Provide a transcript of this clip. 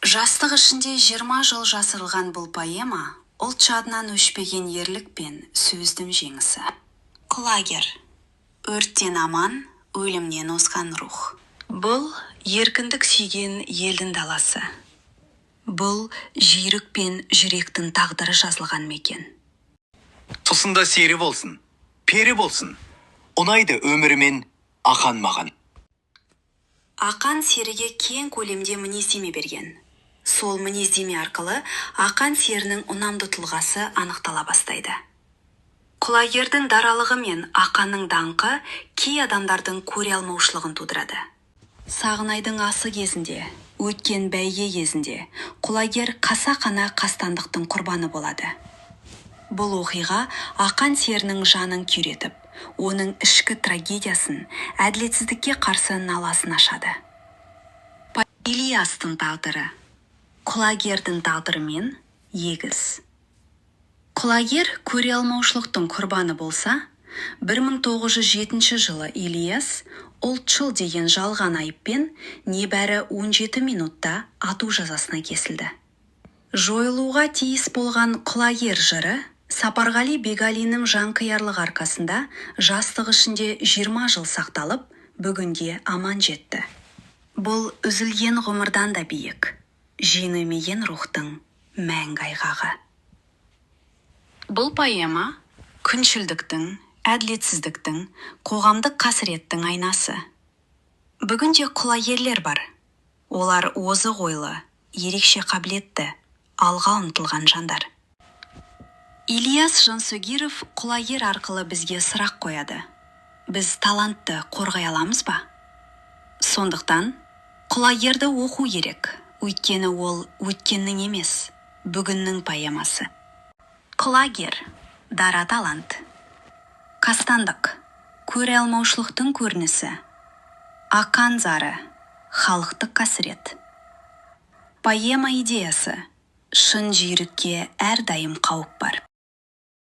Жастық ішінде 20 жыл жасырылған бұл поэма ұлт жадынан өшпеген ерлік пен сөздің жеңісі. Құлагер. Өрттен аман, өлімнен озған рух. Бұл еркіндік сүйген елдің даласы. Бұл жүйрік пен жүректің тағдыры жазылған мекен. Тұсында сері болсын, пері болсын, ұнайды өмірімен ақан маған. Ақан серіге кең көлемде мінездеме берген. Сол мінездеме арқылы ақан серінің ұнамды тұлғасы анықтала бастайды. Құлагердің даралығы мен ақанның даңқы кей адамдардың көре алмаушылығын тудырады. Сағынайдың асы кезінде, өткен бәйге кезінде құлагер қасақана қастандықтың құрбаны болады. Бұл оқиға ақан серінің жанын күйретіп, оның ішкі трагедиясын, әділетсіздікке қарсы наласын ашады. Ильястың тағдыры. Құлагердің тағдырымен егіз. Құлагер көре алмаушылықтың құрбаны болса, 1907 жылы Ильяс ұлтшыл деген жалған айыппен небәрі 17 минутта ату жазасына кесілді. Жойылуға тиіс болған құлагер жыры Сапарғали Бегалинің жанқиярлық арқасында жастық ішінде 20 жыл сақталып, бүгінде аман жетті. Бұл үзілген ғұмырдан да биік, жеңілмеген рухтың мәңгі айғағы. Бұл поэма күншілдіктің, әділетсіздіктің, қоғамдық қасіреттің айнасы. Бүгінде құлагерлер бар. Олар озық ойлы, ерекше қабілетті, алға ұмтылған жандар. Ильяс Жансүгіров құлагер арқылы бізге сұрақ қояды. Біз талантты қорғай аламыз ба? Сондықтан, құлагерді оқу керек, өйткені ол өткеннің емес, бүгіннің поэмасы. Құлагер, дара талант. Қастандық, көре алмаушылықтың көрінісі. Ақан зары, халықтық қасірет. Поэма идеясы, шын жүйрікке әрдайым қауіп бар.